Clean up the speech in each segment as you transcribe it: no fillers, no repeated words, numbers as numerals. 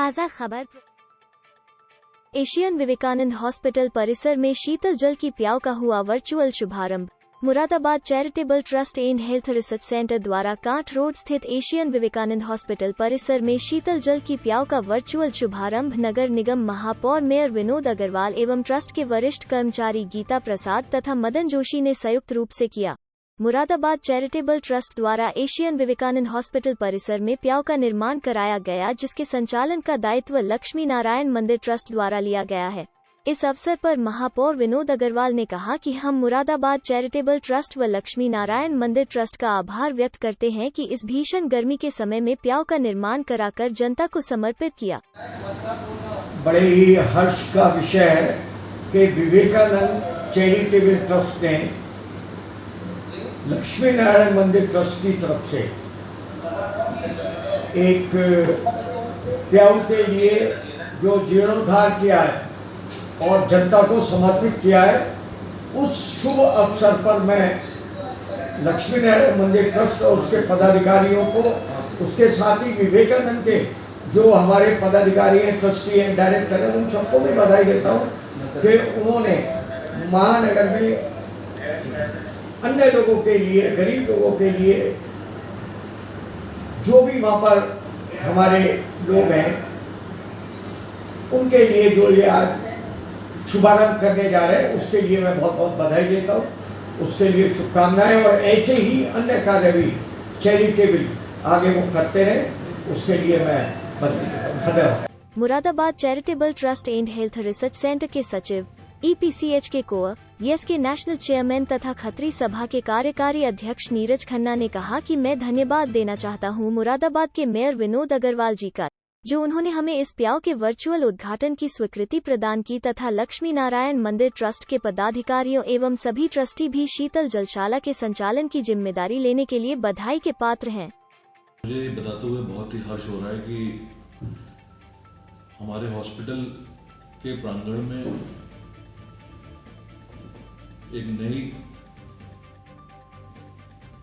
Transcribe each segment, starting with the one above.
ताज़ा खबर। Asian Vivekananda hospital परिसर में शीतल जल की प्याऊ का हुआ वर्चुअल शुभारंभ। Moradabad charitable trust and health research centre द्वारा कांठ रोड स्थित एशियन विवेकानंद हॉस्पिटल परिसर में शीतल जल की प्याऊ का वर्चुअल शुभारंभ नगर निगम महापौर मेयर विनोद अग्रवाल एवं ट्रस्ट के वरिष्ठ कर्मचारी गीता प्रसाद तथा मदन जोशी ने संयुक्त रूप से किया। मुरादाबाद चैरिटेबल ट्रस्ट द्वारा एशियन विवेकानंद हॉस्पिटल परिसर में प्याऊ का निर्माण कराया गया, जिसके संचालन का दायित्व लक्ष्मी नारायण मंदिर ट्रस्ट द्वारा लिया गया है। इस अवसर पर महापौर विनोद अग्रवाल ने कहा कि हम मुरादाबाद चैरिटेबल ट्रस्ट व लक्ष्मी नारायण मंदिर ट्रस्ट का आभार व्यक्त करते हैं कि इस भीषण गर्मी के समय में प्याऊ का निर्माण कराकर जनता को समर्पित किया। बड़े ही हर्ष का विषय है कि विवेकानंद चैरिटेबल ट्रस्ट ने लक्ष्मी नारायण मंदिर ट्रस्ट की तरफ से एक प्याऊ के लिए जो जीर्णोद्धार किया है और जनता को समर्पित किया है, उस शुभ अवसर पर मैं लक्ष्मी नारायण मंदिर ट्रस्ट और उसके पदाधिकारियों को, उसके साथ ही विवेकानंद के जो हमारे पदाधिकारी हैं, ट्रस्टी हैं, डायरेक्टर हैं, उन सबको मैं बधाई देता हूँ कि उन्होंने महानगर में अन्य लोगों के लिए, गरीब लोगों के लिए, जो भी वहाँ पर हमारे लोग हैं, उनके लिए जो ये आज शुभारंभ करने जा रहे हैं, उसके लिए मैं बहुत बहुत बधाई देता हूँ। उसके लिए शुभकामनाएं, और ऐसे ही अन्य कार्य भी चैरिटेबल आगे वो करते रहे, उसके लिए मैं धन्यवाद। Moradabad charitable trust and health research centre के सचिव, EPCH के कोर, यस के नेशनल चेयरमैन तथा खत्री सभा के कार्यकारी अध्यक्ष नीरज खन्ना ने कहा कि मैं धन्यवाद देना चाहता हूं मुरादाबाद के मेयर विनोद अग्रवाल जी का, जो उन्होंने हमें इस प्याऊ के वर्चुअल उद्घाटन की स्वीकृति प्रदान की, तथा लक्ष्मी नारायण मंदिर ट्रस्ट के पदाधिकारियों एवं सभी ट्रस्टी भी शीतल जलशाला के संचालन की जिम्मेदारी लेने के लिए बधाई के पात्र हैं। मुझे बताते हुए बहुत ही हर्ष हो रहा है कि हमारे हॉस्पिटल के प्रांगण में एक नई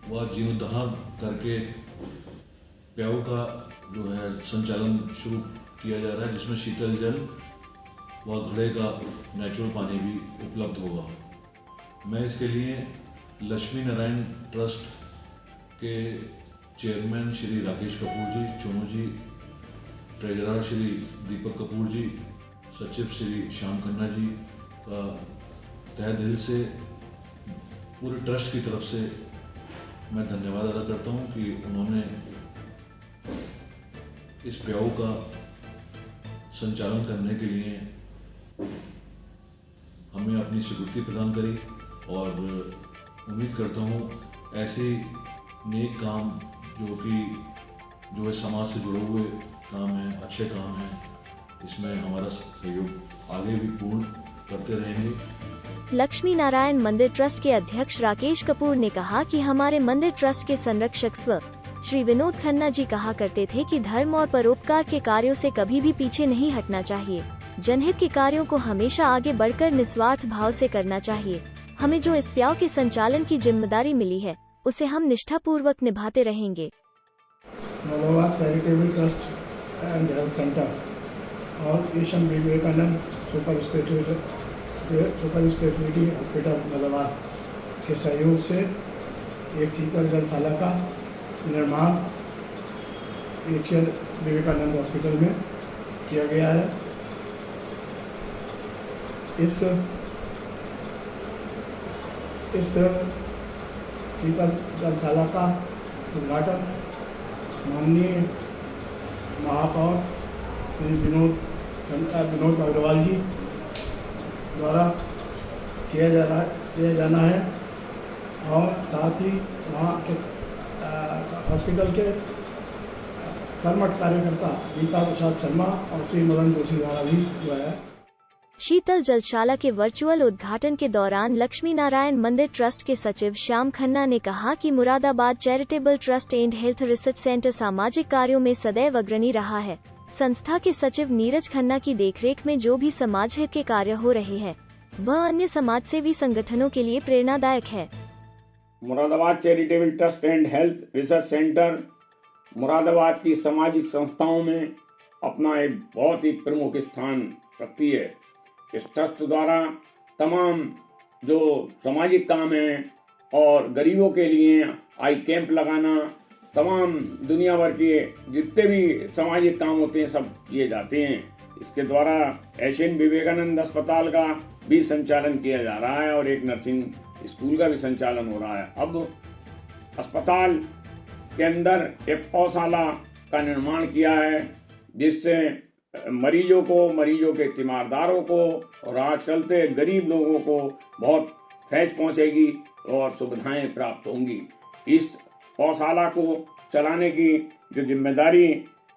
व जीर्णोद्धार करके प्याऊ का जो है संचालन शुरू किया जा रहा है, जिसमें शीतल जल व घड़े का नेचुरल पानी भी उपलब्ध होगा। मैं इसके लिए लक्ष्मी नारायण ट्रस्ट के चेयरमैन श्री राकेश कपूर जी, चोनू जी, ट्रेजरर श्री दीपक कपूर जी, सचिव श्री श्याम खन्ना जी का तहे दिल से पूरे ट्रस्ट की तरफ से मैं धन्यवाद अदा करता हूं कि उन्होंने इस प्याऊ का संचालन करने के लिए हमें अपनी स्वीकृति प्रदान करी, और उम्मीद करता हूं ऐसे नेक काम जो है समाज से जुड़े हुए काम हैं, अच्छे काम हैं, इसमें हमारा सहयोग आगे भी पूर्ण करते रहेंगे। लक्ष्मी नारायण मंदिर ट्रस्ट के अध्यक्ष राकेश कपूर ने कहा कि हमारे मंदिर ट्रस्ट के संरक्षक श्री विनोद खन्ना जी कहा करते थे कि धर्म और परोपकार के कार्यों से कभी भी पीछे नहीं हटना चाहिए। जनहित के कार्यों को हमेशा आगे बढ़कर निस्वार्थ भाव से करना चाहिए। हमें जो इस प्याऊ के संचालन की जिम्मेदारी मिली है, उसे हम निष्ठापूर्वक निभाते रहेंगे। Moradabad charitable trust and health centre और Asian Vivekananda super speciality hospital Moradabad के सहयोग से एक शीतल जलशाला का निर्माण एशियन विवेकानंद हॉस्पिटल में किया गया है। इस शीतल जलशाला का उद्घाटन माननीय महापौर श्री विनोद अग्रवाल जी द्वारा किया जाना है, और साथ ही वहाँ के हॉस्पिटल के कर्मठ कार्यकर्ता गीता प्रसाद शर्मा और श्री मदन जोशी द्वारा भी हुआ है। शीतल जलशाला के वर्चुअल उद्घाटन के दौरान लक्ष्मी नारायण मंदिर ट्रस्ट के सचिव श्याम खन्ना ने कहा कि Moradabad charitable trust and health research centre सामाजिक कार्यों में सदैव अग्रणी रहा है। संस्था के सचिव नीरज खन्ना की देखरेख में जो भी समाज हित के कार्य हो रहे हैं, वह अन्य समाज सेवी संगठनों के लिए प्रेरणादायक है। Moradabad charitable trust and health research centre Moradabad की सामाजिक संस्थाओं में अपना एक बहुत ही प्रमुख स्थान रखती है। इस ट्रस्ट द्वारा तमाम जो सामाजिक काम हैं और गरीबों के लिए आई कैंप लगाना, तमाम दुनिया भर के जितने भी सामाजिक काम होते हैं सब किए जाते हैं। इसके द्वारा एशियन विवेकानंद अस्पताल का भी संचालन किया जा रहा है और एक नर्सिंग स्कूल का भी संचालन हो रहा है। अब अस्पताल के अंदर एक पौशाला का निर्माण किया है जिससे मरीजों के तीमारदारों को और आज चलते गरीब लोगों को बहुत फैज पहुंचेगी और सुविधाएं प्राप्त होंगी। इस पौशाला को चलाने की जो जिम्मेदारी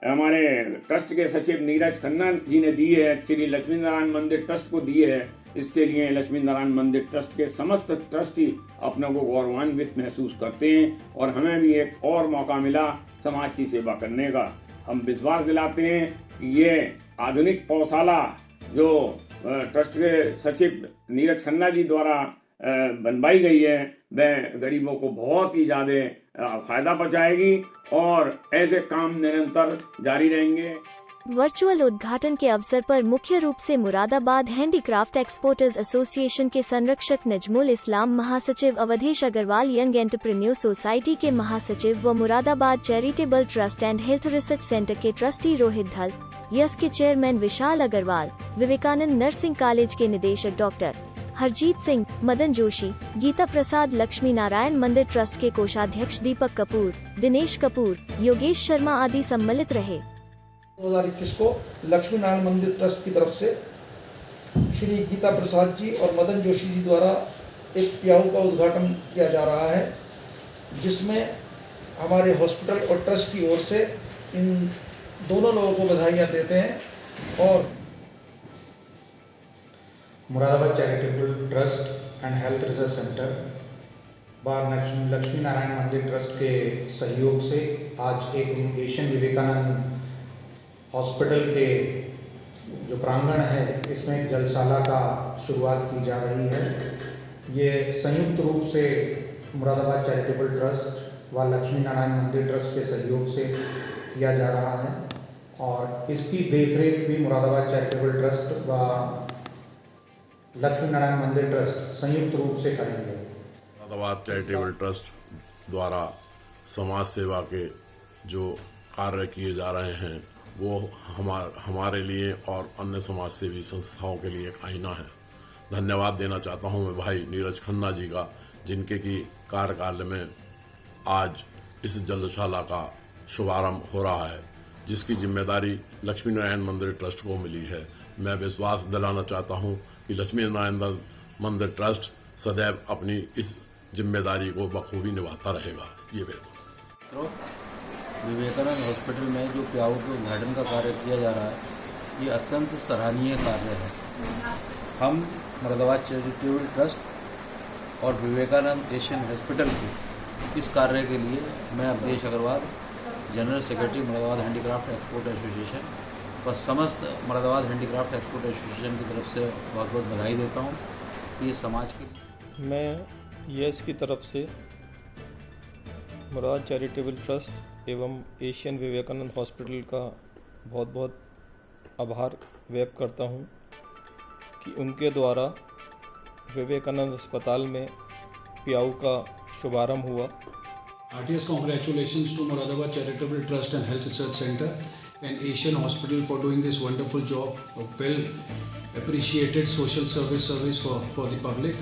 हमारे ट्रस्ट के सचिव नीरज खन्ना जी ने दी है, श्री लक्ष्मी नारायण मंदिर ट्रस्ट को दी है। इसके लिए लक्ष्मी नारायण मंदिर ट्रस्ट के समस्त ट्रस्टी अपने को गौरवान्वित महसूस करते हैं और हमें भी एक और मौका मिला समाज की सेवा करने का। हम विश्वास दिलाते हैं कि ये आधुनिक पौशाला जो ट्रस्ट के सचिव नीरज खन्ना जी द्वारा बनवाई गई है वह गरीबों को बहुत ही ज़्यादा फायदा पहुंचाएगी और ऐसे काम निरंतर जारी रहेंगे। वर्चुअल उद्घाटन के अवसर पर मुख्य रूप से मुरादाबाद हैंडीक्राफ्ट एक्सपोर्टर्स एसोसिएशन के संरक्षक नजमुल इस्लाम, महासचिव Awadhesh Agarwal, young entrepreneur society के महासचिव व Moradabad charitable trust and health research centre के ट्रस्टी रोहित ढल, यस के chairman Vishal Agarwal, Vivekanand nursing college के निदेशक डॉक्टर हरजीत सिंह, मदन जोशी, गीता प्रसाद, लक्ष्मी नारायण मंदिर ट्रस्ट के कोषाध्यक्ष दीपक कपूर, दिनेश कपूर, योगेश शर्मा आदि सम्मिलित रहे। 2021 को लक्ष्मी नारायण मंदिर ट्रस्ट की तरफ से श्री गीता प्रसाद जी और मदन जोशी जी द्वारा एक प्याऊ का उद्घाटन किया जा रहा है, जिसमें हमारे हॉस्पिटल और ट्रस्ट की ओर से इन दोनों लोगों को बधाइयाँ देते हैं। और Moradabad charitable trust and health research centre व लक्ष्मी नारायण मंदिर ट्रस्ट के सहयोग से आज एक एशियन विवेकानंद हॉस्पिटल के जो प्रांगण है इसमें एक जलशाला का शुरुआत की जा रही है। ये संयुक्त रूप से मुरादाबाद चैरिटेबल ट्रस्ट व लक्ष्मी नारायण मंदिर ट्रस्ट के सहयोग से किया जा रहा है और इसकी देखरेख भी मुरादाबाद चैरिटेबल ट्रस्ट व लक्ष्मी नारायण मंदिर ट्रस्ट संयुक्त रूप से करेंगे। मुरादाबाद चैरिटेबल ट्रस्ट द्वारा समाज सेवा के जो कार्य किए जा रहे हैं वो हमारे लिए और अन्य समाज सेवी संस्थाओं के लिए एक आईना है। धन्यवाद देना चाहता हूं मैं भाई नीरज खन्ना जी का, जिनके की कार्यकाल में आज इस जलशाला का शुभारंभ हो रहा है, जिसकी जिम्मेदारी लक्ष्मी नारायण मंदिर ट्रस्ट को मिली है। मैं विश्वास दिलाना चाहता हूं कि लक्ष्मी नारायण मंदिर ट्रस्ट सदैव अपनी इस जिम्मेदारी को बखूबी निभाता रहेगा। ये बेहतर विवेकानंद हॉस्पिटल में जो प्याऊ के उद्घाटन का कार्य किया जा रहा है ये अत्यंत सराहनीय कार्य है। हम मुरादाबाद चैरिटेबल ट्रस्ट और विवेकानंद एशियन हॉस्पिटल के इस कार्य के लिए मैं Awadhesh Agarwal, general secretary Moradabad handicraft export association व समस्त मुरादाबाद हैंडीक्राफ्ट एक्सपोर्ट एसोसिएशन की तरफ से बहुत बहुत बधाई देता हूँ। ये समाज के मैं यस की तरफ से मुराद चैरिटेबल ट्रस्ट एवं एशियन विवेकानंद हॉस्पिटल का बहुत बहुत आभार व्यक्त करता हूं कि उनके द्वारा विवेकानंद अस्पताल में प्याऊ का शुभारंभ हुआ। Heartiest congratulations to Muradabad Charitable Trust and Health Research Center and Asian Hospital for doing this wonderful job of well appreciated social service for the public.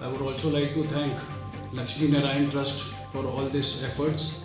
I would also like to thank Lakshmi Narayan Trust for all these efforts.